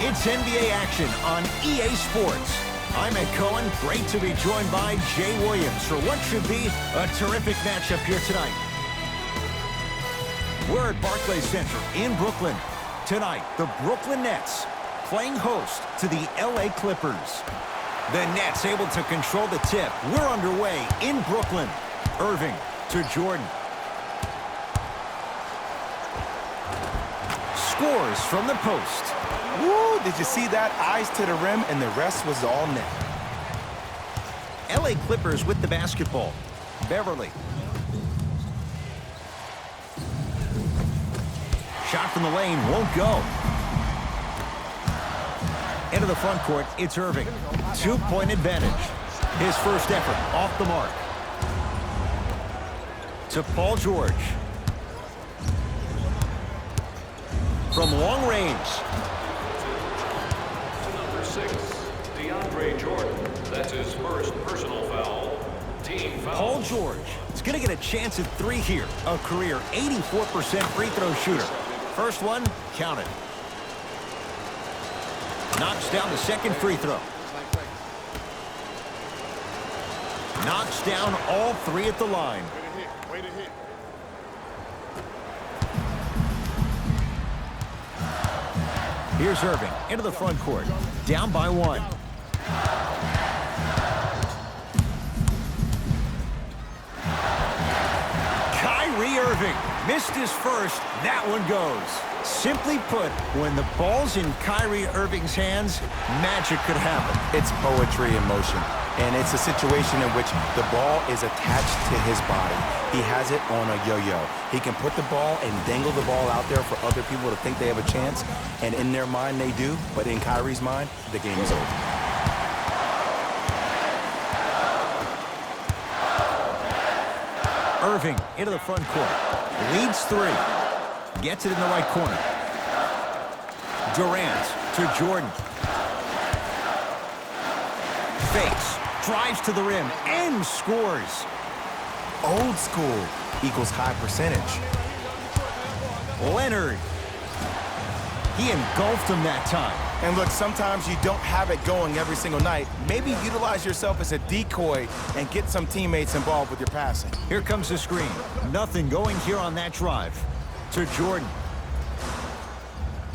It's NBA action on EA Sports. I'm Ed Cohen. Great to be joined by Jay Williams for what should be a terrific matchup here tonight. We're at Barclays Center in Brooklyn. Tonight, the Brooklyn Nets playing host to the LA Clippers. The Nets able to control the tip. We're underway in Brooklyn. Irving to Jordan. Scores from the post. Woo! Did you see that? Eyes to the rim, and the rest was all net. LA Clippers with the basketball. Beverly. Shot from the lane won't go. Into the front court, it's Irving. 2-point advantage. His first effort off the mark. To Paul George. From long range. Number 6, DeAndre Jordan. That's his first personal foul. Team foul. Paul George is going to get a chance at 3 here. A career 84% free throw shooter. First one, counted. Knocks down the second free throw. Knocks down all 3 at the line. Way to hit. Here's Irving into the front court. Down by 1. Kyrie Irving missed his first. That one goes. Simply put, when the ball's in Kyrie Irving's hands, magic could happen. It's poetry in motion, and it's a situation in which the ball is attached to his body. He has it on a yo-yo. He can put the ball and dangle the ball out there for other people to think they have a chance, and in their mind they do, but in Kyrie's mind, the game is over. Irving into the front court. Leads 3. Gets it in the right corner. Durant to Jordan. Fakes. Drives to the rim and scores. Old school equals high percentage. Leonard. He engulfed him that time. And look, sometimes you don't have it going every single night. Maybe utilize yourself as a decoy and get some teammates involved with your passing. Here comes the screen. Nothing going here on that drive. To Jordan.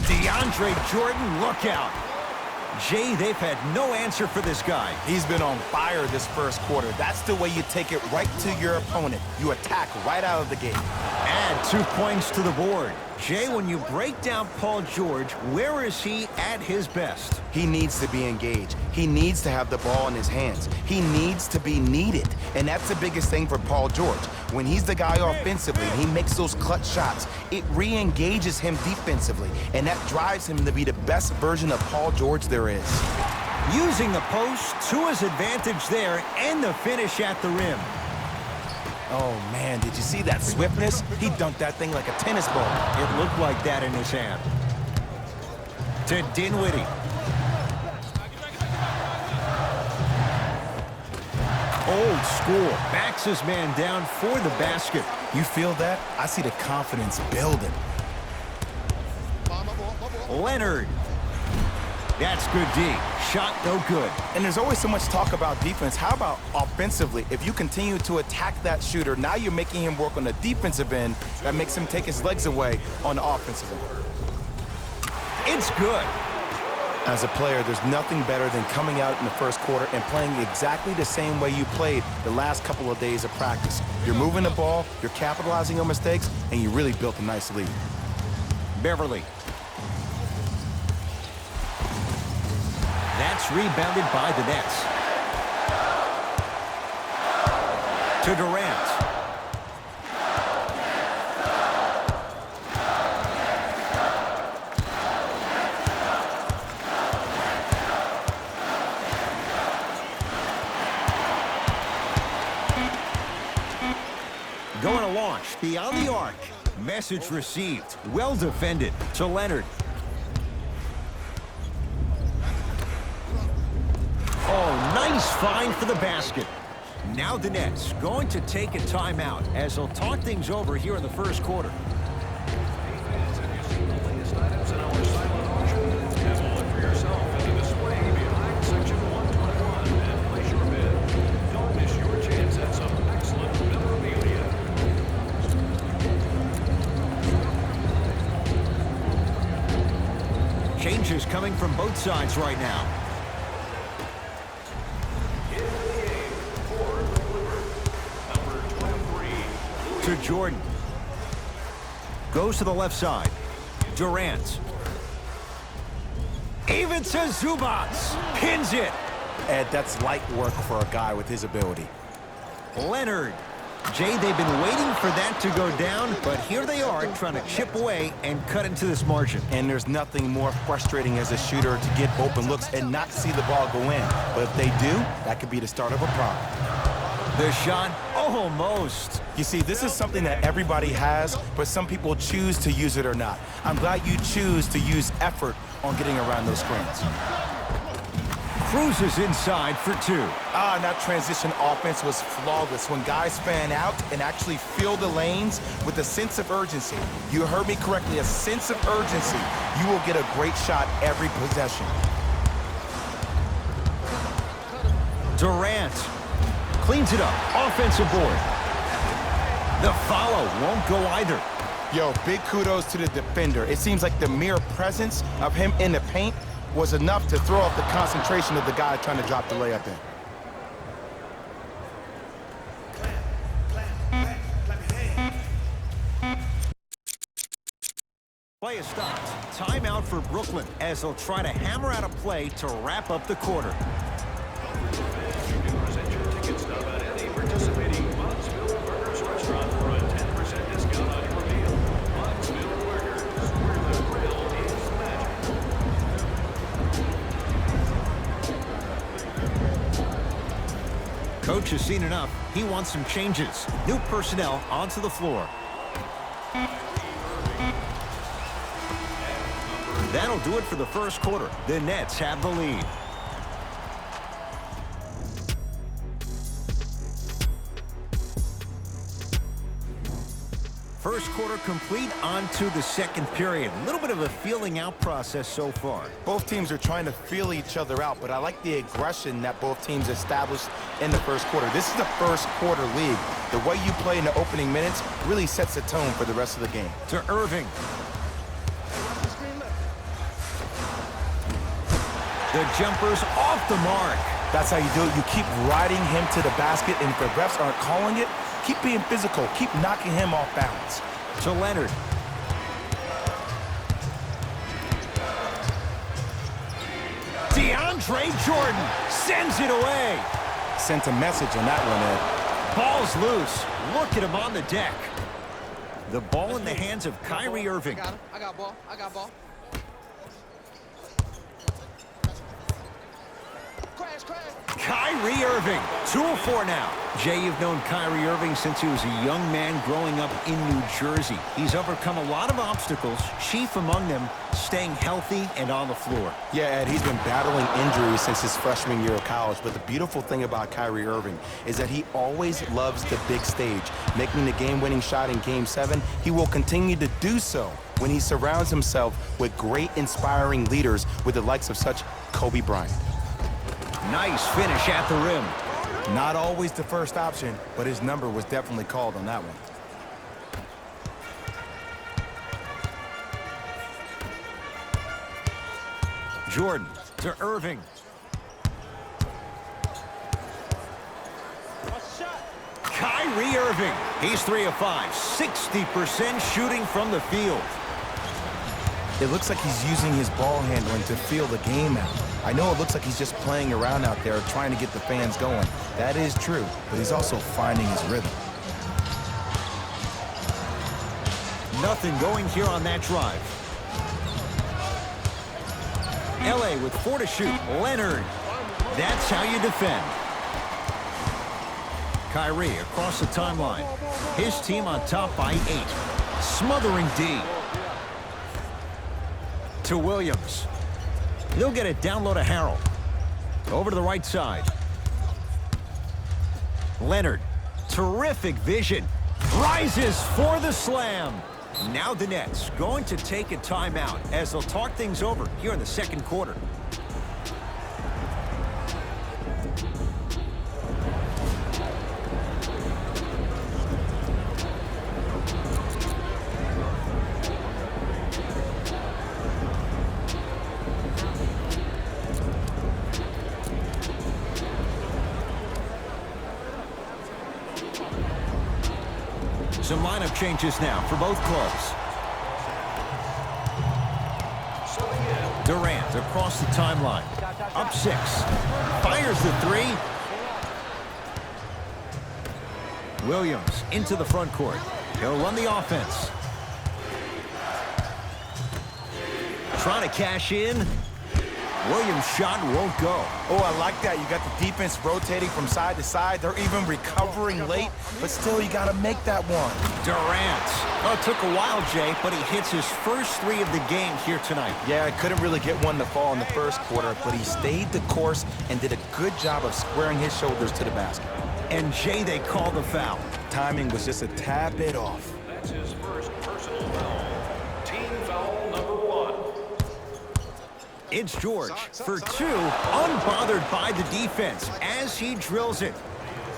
DeAndre Jordan, look out. Jay, they've had no answer for this guy. He's been on fire this first quarter. That's the way you take it right to your opponent. You attack right out of the gate. Add 2 points to the board. Jay, when you break down Paul George, where is he at his best? He needs to be engaged. He needs to have the ball in his hands. He needs to be needed. And that's the biggest thing for Paul George. When he's the guy offensively and he makes those clutch shots, it re-engages him defensively. And that drives him to be the best version of Paul George there is. Using the post to his advantage there and the finish at the rim. Oh, man, did you see that swiftness? He dunked that thing like a tennis ball. It looked like that in his hand. To Dinwiddie. Old school. Backs his man down for the basket. You feel that? I see the confidence building. Leonard. That's good D. Shot no good. And there's always so much talk about defense. How about offensively? If you continue to attack that shooter, now you're making him work on the defensive end. That makes him take his legs away on the offensive end. It's good. As a player, there's nothing better than coming out in the first quarter and playing exactly the same way you played the last couple of days of practice. You're moving the ball, you're capitalizing on mistakes, and you really built a nice lead. Beverly. That's rebounded by the Nets. To Durant. Going to launch beyond the arc. Message received. Well defended. To Leonard. Oh, nice find for the basket. Now the Nets going to take a timeout as they'll talk things over here in the first quarter. Changes coming from both sides right now. In the game for the Clippers, number 23. To Jordan. Goes to the left side. Durant. Even to Zubats. Pins it. Ed, that's light work for a guy with his ability. Leonard. Jay, they've been waiting for that to go down, but here they are trying to chip away and cut into this margin. And there's nothing more frustrating as a shooter to get open looks and not see the ball go in. But if they do, that could be the start of a problem. The shot, almost. You see, this is something that everybody has, but some people choose to use it or not. I'm glad you choose to use effort on getting around those screens. Cruises inside for 2. And that transition offense was flawless when guys fan out and actually fill the lanes with a sense of urgency. You heard me correctly, a sense of urgency. You will get a great shot every possession. Durant cleans it up. Offensive board. The follow won't go either. Yo, big kudos to the defender. It seems like the mere presence of him in the paint was enough to throw off the concentration of the guy trying to drop the layup in. Play is stopped. Timeout for Brooklyn as they'll try to hammer out a play to wrap up the quarter. You can present your ticket stub at any participating Modsville Burgers restaurant for a 10% discount on your meal. Modsville Burgers, where the grill is magic. Coach has seen enough. He wants some changes. New personnel onto the floor. That'll do it for the first quarter. The Nets have the lead. First quarter complete, on to the second period. A little bit of a feeling out process so far. Both teams are trying to feel each other out, but I like the aggression that both teams established in the first quarter. This is the first quarter league. The way you play in the opening minutes really sets the tone for the rest of the game. To Irving. The jumper's off the mark. That's how you do it. You keep riding him to the basket, and if the refs aren't calling it, keep being physical. Keep knocking him off balance. To Leonard. DeAndre Jordan sends it away. Sent a message on that one, Ed. Ball's loose. Look at him on the deck. The ball in the hands of Kyrie Irving. I got ball. I got ball. Kyrie Irving, 2 of 4 now. Jay, you've known Kyrie Irving since he was a young man growing up in New Jersey. He's overcome a lot of obstacles, chief among them staying healthy and on the floor. Yeah, Ed, he's been battling injuries since his freshman year of college, but the beautiful thing about Kyrie Irving is that he always loves the big stage. Making the game-winning shot in Game 7, he will continue to do so when he surrounds himself with great, inspiring leaders with the likes of such Kobe Bryant. Nice finish at the rim. Not always the first option, but his number was definitely called on that one. Jordan to Irving. Kyrie Irving. He's 3 of 5. 60% shooting from the field. It looks like he's using his ball handling to feel the game out. I know it looks like he's just playing around out there trying to get the fans going. That is true, but he's also finding his rhythm. Nothing going here on that drive. LA with 4 to shoot. Leonard. That's how you defend. Kyrie across the timeline. His team on top by 8. Smothering D. To Williams. He'll get it down low to Harrell. Over to the right side. Leonard. Terrific vision. Rises for the slam. Now the Nets going to take a timeout as they'll talk things over here in the second quarter. Some lineup changes now for both clubs. Durant across the timeline. Up 6. Fires the 3. Williams into the front court. He'll run the offense. Trying to cash in. Williams' shot won't go. Oh, I like that. You got the defense rotating from side to side. They're even recovering late, but still, you got to make that one. Durant. Oh, it took a while, Jay, but he hits his first 3 of the game here tonight. Yeah, couldn't really get one to fall in the first quarter, but he stayed the course and did a good job of squaring his shoulders to the basket. And, Jay, they call the foul. Timing was just a tad bit off. That's his first personal foul. Team foul number 1. It's George for 2, unbothered by the defense as he drills it.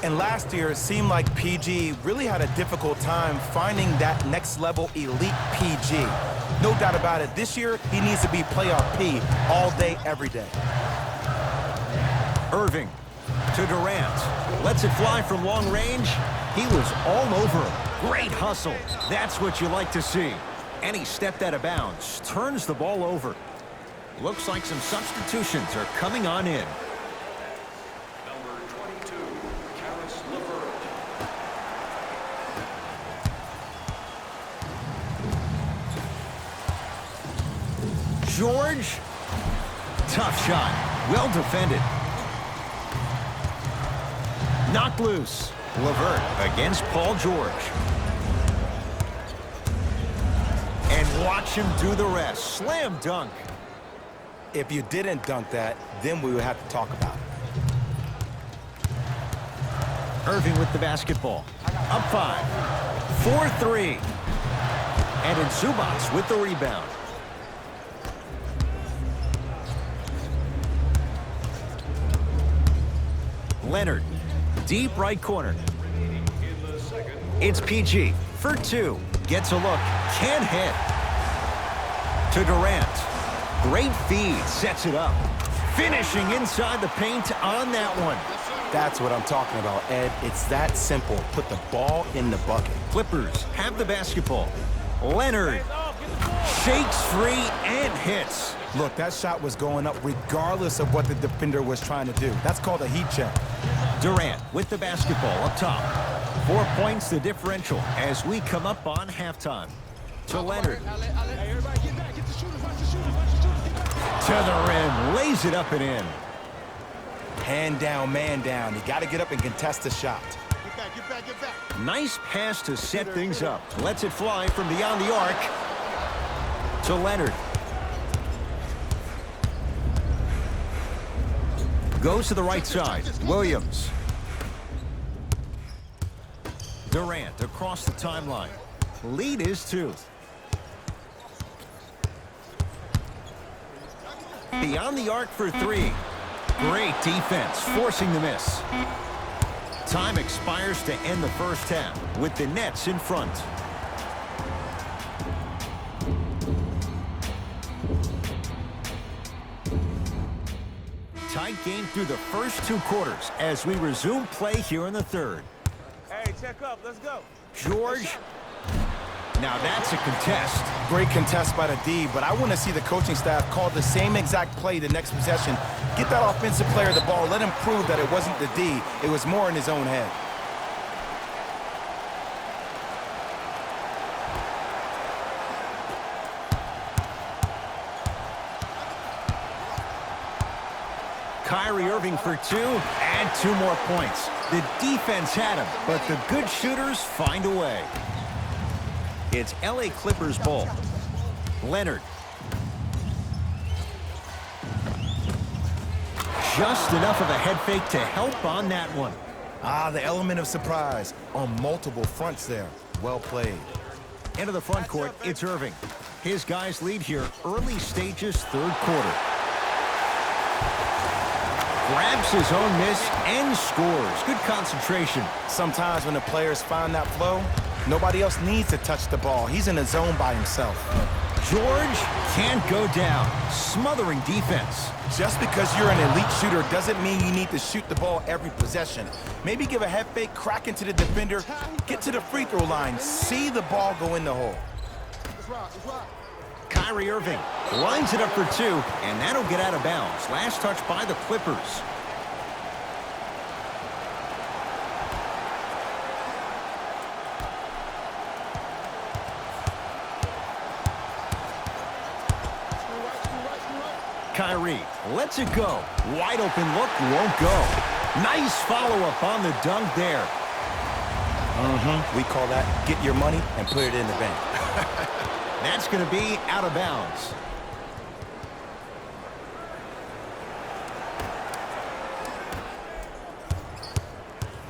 And last year, it seemed like PG really had a difficult time finding that next-level elite PG. No doubt about it, this year, he needs to be playoff P all day, every day. Irving to Durant. Lets it fly from long range. He was all over him. Great hustle. That's what you like to see. And he stepped out of bounds. Turns the ball over. Looks like some substitutions are coming on in. Number 22, Karis LeVert. George. Tough shot. Well defended. Knocked loose. LeVert against Paul George. And watch him do the rest. Slam dunk. If you didn't dunk that, then we would have to talk about it. Irving with the basketball. Up 5. 4-3. And in Zubac with the rebound. Leonard. Deep right corner. It's PG for 2. Gets a look. Can't hit. To Durant. Great feed. Sets it up. Finishing inside the paint on that one. That's what I'm talking about, Ed. It's that simple. Put the ball in the bucket. Clippers have the basketball. Leonard shakes free and hits. Look, that shot was going up regardless of what the defender was trying to do. That's called a heat check. Durant with the basketball up top. 4 points the differential as we come up on halftime. To Leonard. To the rim. Lays it up and in. Hand down, man down. You got to get up and contest the shot. Get back. Nice pass to set things up. Lets it fly from beyond the arc. To Leonard. Goes to the right side. Williams. Durant across the timeline. Lead is 2. Beyond the arc for 3. Great defense, forcing the miss. Time expires to end the first half with the Nets in front. Tight game through the first 2 quarters as we resume play here in the third. Hey, check up. Let's go. George. Now that's a contest. Great contest by the D, but I want to see the coaching staff call the same exact play the next possession. Get that offensive player the ball. Let him prove that it wasn't the D. It was more in his own head. Kyrie Irving for 2 and 2 more points. The defense had him, but the good shooters find a way. It's LA Clippers ball. Leonard. Just enough of a head fake to help on that one. The element of surprise on multiple fronts there. Well played. Into the front court, it's Irving. His guys lead here early stages, third quarter. Grabs his own miss and scores. Good concentration. Sometimes when the players find that flow, nobody else needs to touch the ball. He's in the zone by himself. George can't go down. Smothering defense. Just because you're an elite shooter doesn't mean you need to shoot the ball every possession. Maybe give a head fake, crack into the defender, get to the free throw line, see the ball go in the hole. Kyrie Irving lines it up for two, and that'll get out of bounds. Last touch by the Clippers. Kyrie lets it go. Wide open look, won't go. Nice follow-up on the dunk there. We call that get your money and put it in the bank. That's going to be out of bounds.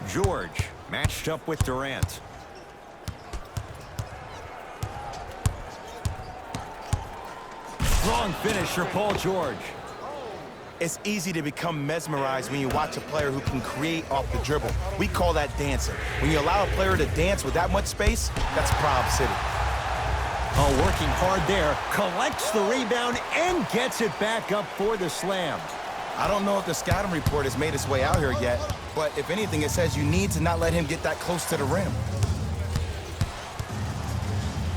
George matched up with Durant. Strong finish for Paul George. It's easy to become mesmerized when you watch a player who can create off the dribble. We call that dancing. When you allow a player to dance with that much space, that's Prob City. Oh, working hard there. Collects the rebound and gets it back up for the slam. I don't know if the scouting report has made its way out here yet, but if anything, it says you need to not let him get that close to the rim.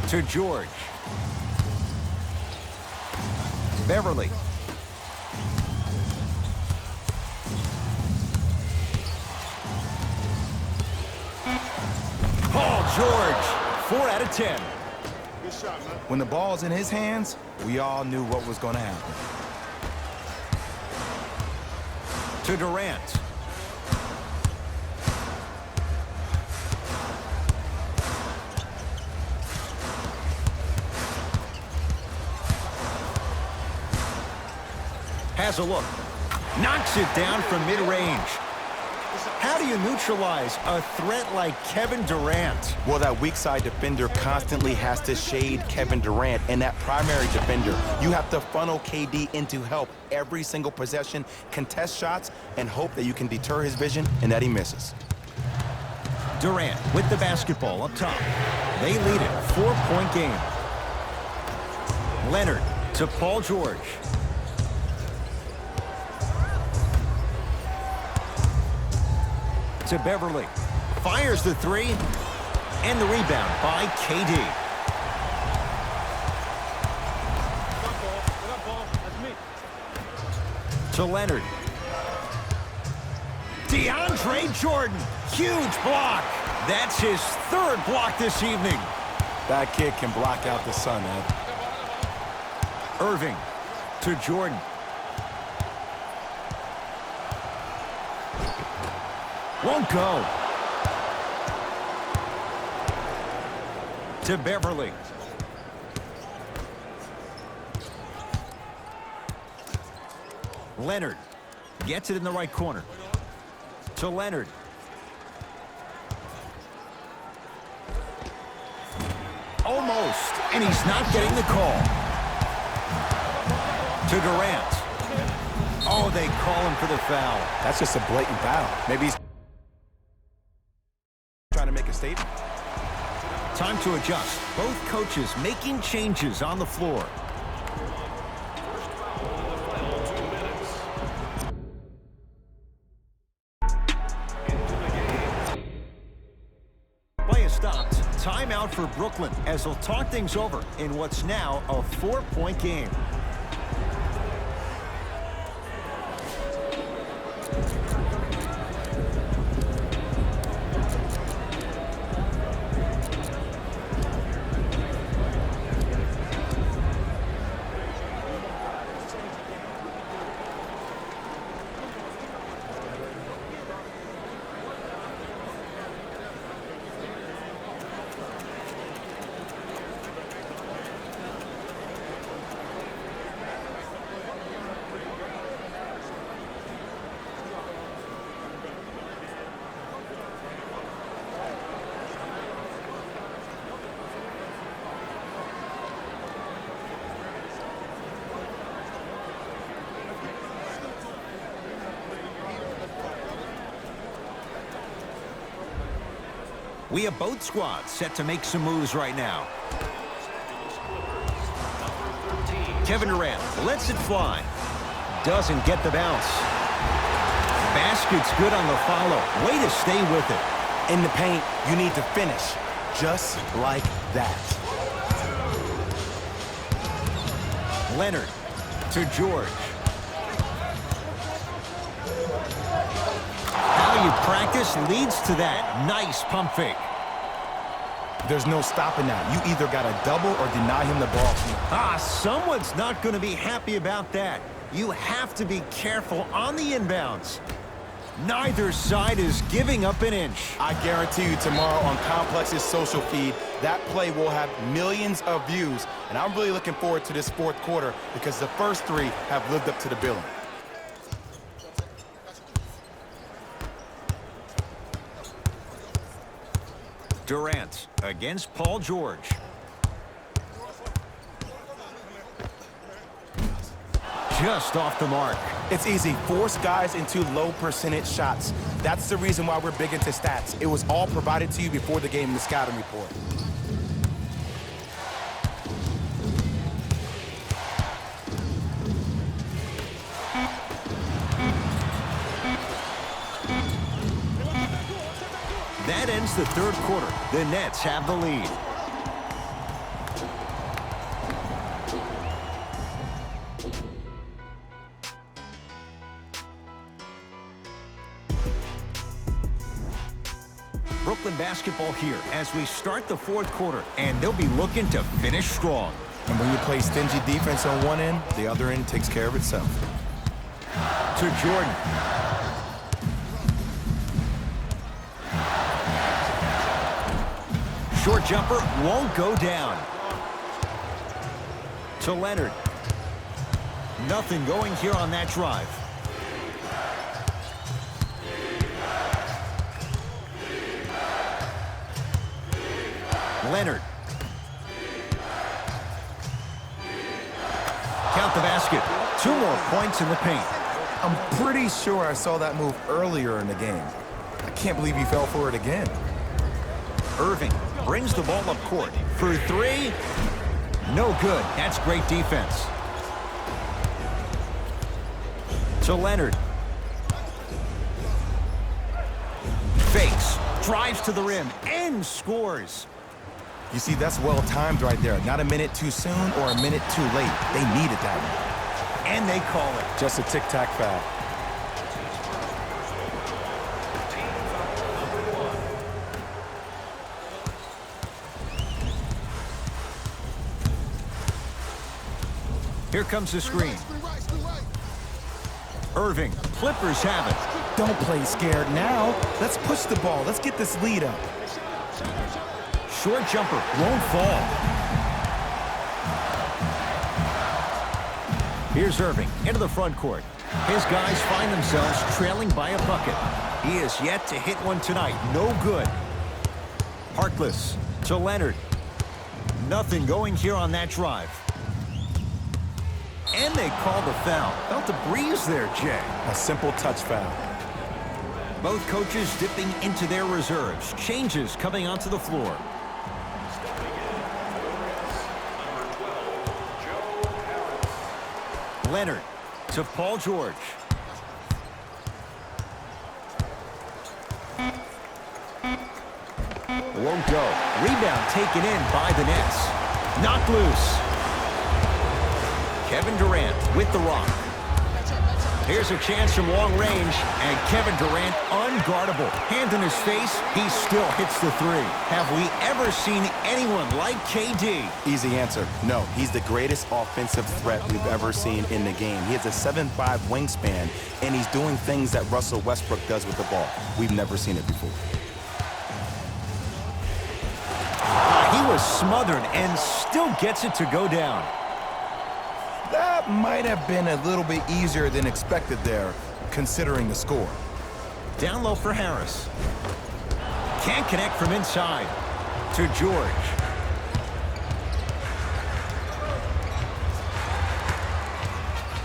To George. Beverly. Paul George, 4 out of 10. Good shot, man. When the ball's in his hands, we all knew what was going to happen. To Durant. Has a look. Knocks it down from mid-range. How do you neutralize a threat like Kevin Durant? Well, that weak side defender constantly has to shade Kevin Durant, and that primary defender, you have to funnel KD into help every single possession, contest shots, and hope that you can deter his vision and that he misses. Durant with the basketball up top. They lead it, 4-point game. Leonard to Paul George. To Beverly. Fires the three. And the rebound by KD. Get up, ball. That's me. To Leonard. DeAndre Jordan. Huge block. That's his third block this evening. That kid can block out the sun, Ed. Irving to Jordan. Won't go. To Beverly. Leonard gets it in the right corner. To Leonard. Almost, and he's not getting the call. To Durant. Oh, they call him for the foul. That's just a blatant foul. Maybe he's trying to make a statement. Time to adjust. Both coaches making changes on the floor. Play is stopped. Timeout for Brooklyn as they'll talk things over in what's now a 4-point game. We have both squads set to make some moves right now. Kevin Durant lets it fly. Doesn't get the bounce. Basket's good on the follow. Way to stay with it. In the paint, you need to finish. Just like that. Leonard to George. How you practice leads to that. Nice pump fake. There's no stopping that. You either got to double or deny him the ball. Someone's not going to be happy about that. You have to be careful on the inbounds. Neither side is giving up an inch. I guarantee you tomorrow on Complex's social feed, that play will have millions of views. And I'm really looking forward to this fourth quarter because the first three have lived up to the billing. Durant against Paul George. Just off the mark. It's easy. Force guys into low percentage shots. That's the reason why we're big into stats. It was all provided to you before the game in the scouting report. That ends the third quarter. The Nets have the lead. Brooklyn basketball here as we start the fourth quarter, and they'll be looking to finish strong. And when you play stingy defense on one end, the other end takes care of itself. To Jordan. Short jumper won't go down. To Leonard. Nothing going here on that drive. Leonard. Count the basket. 2 more points in the paint. I'm pretty sure I saw that move earlier in the game. I can't believe he fell for it again. Irving brings the ball up court for 3. No good. That's great defense. To Leonard. Fakes. Drives to the rim and scores. You see, that's well-timed right there. Not a minute too soon or a minute too late. They needed that one. And they call it. Just a tic-tac foul. Here comes the screen. Irving. Clippers have it. Don't play scared now. Let's push the ball. Let's get this lead up. Short jumper won't fall. Here's Irving into the front court. His guys find themselves trailing by a bucket. He is yet to hit one tonight. No good. Harkless to Leonard. Nothing going here on that drive. And they call the foul. Felt a breeze there, Jay. A simple touch foul. Both coaches dipping into their reserves. Changes coming onto the floor. Leonard to Paul George. Won't go. Rebound taken in by the Nets. Knocked loose. Kevin Durant with the rock. Here's a chance from long range, and Kevin Durant unguardable. Hand in his face, he still hits the 3. Have we ever seen anyone like KD? Easy answer. No, he's the greatest offensive threat we've ever seen in the game. He has a 7'5" wingspan, and he's doing things that Russell Westbrook does with the ball. We've never seen it before. He was smothered and still gets it to go down. That might have been a little bit easier than expected there, considering the score. Down low for Harris. Can't connect from inside. To George.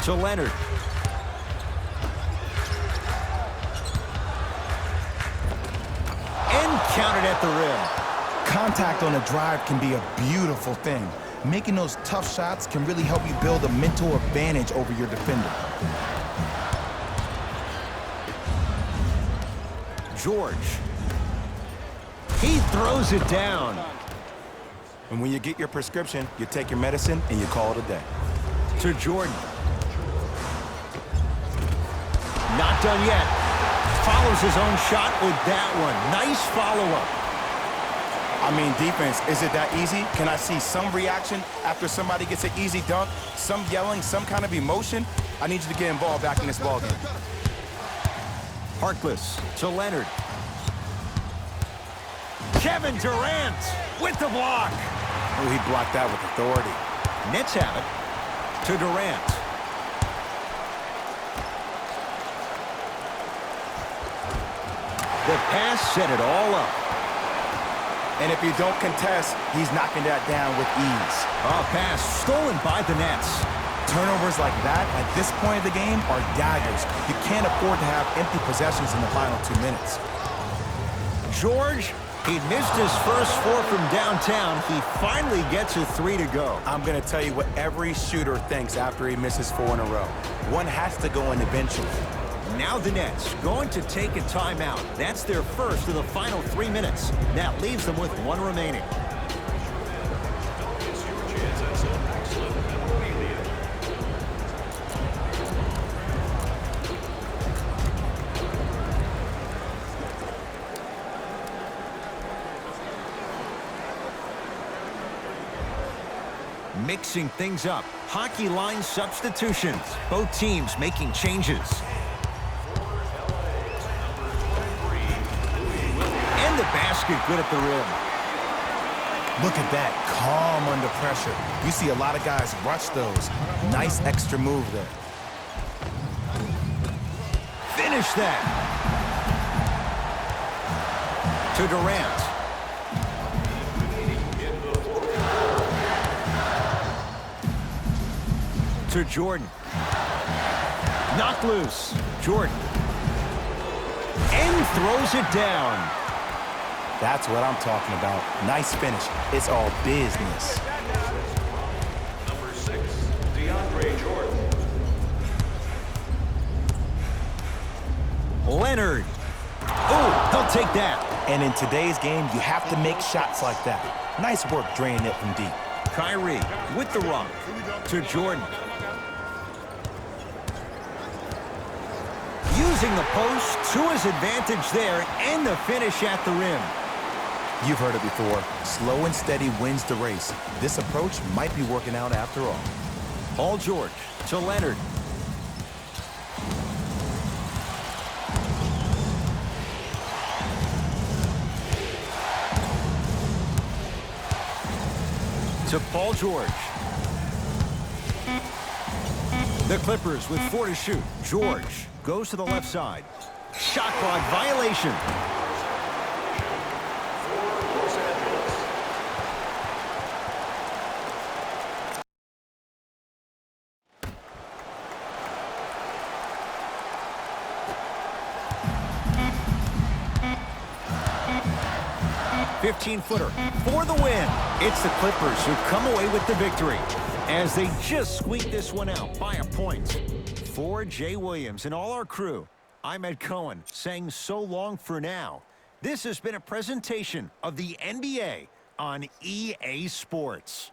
To Leonard. And counted at the rim. Contact on a drive can be a beautiful thing. Making those tough shots can really help you build a mental advantage over your defender. George. He throws it down. And when you get your prescription, you take your medicine and you call it a day. To Jordan. Not done yet. Follows his own shot with that one. Nice follow-up. I mean, defense, is it that easy? Can I see some reaction after somebody gets an easy dunk? Some yelling, some kind of emotion? I need you to get involved back in this ballgame. Harkless to Leonard. Kevin Durant with the block. Oh, he blocked that with authority. Nets have it to Durant. The pass set it all up. And if you don't contest, he's knocking that down with ease. A pass stolen by the Nets. Turnovers like that at this point of the game are daggers. You can't afford to have empty possessions in the final 2 minutes. George, he missed his first 4 from downtown. He finally gets a 3 to go. I'm going to tell you what every shooter thinks after he misses 4 in a row. One has to go in eventually. Now the Nets going to take a timeout. That's their first of the final 3 minutes. That leaves them with 1 remaining. It's your chance at some excellent memorabilia. Mixing things up. Hockey line substitutions. Both teams making changes. And the basket good at the rim. Look at that, calm under pressure. You see a lot of guys rush those. Nice extra move there. Finish that. To Durant. To Jordan. Knocked loose. Jordan. And throws it down. That's what I'm talking about. Nice finish. It's all business. Number 6, DeAndre Jordan. Leonard. Oh, he'll take that. And in today's game, you have to make shots like that. Nice work draining it from deep. Kyrie with the run. To Jordan. Using the post to his advantage there and the finish at the rim. You've heard it before. Slow and steady wins the race. This approach might be working out after all. Paul George to Leonard. To Paul George. The Clippers with 4 to shoot. George goes to the left side. Shot clock violation. Los Angeles. .15-footer for the win. It's the Clippers who come away with the victory as they just squeak this one out by a point. For Jay Williams and all our crew, I'm Ed Cohen saying so long for now. This has been a presentation of the NBA on EA Sports.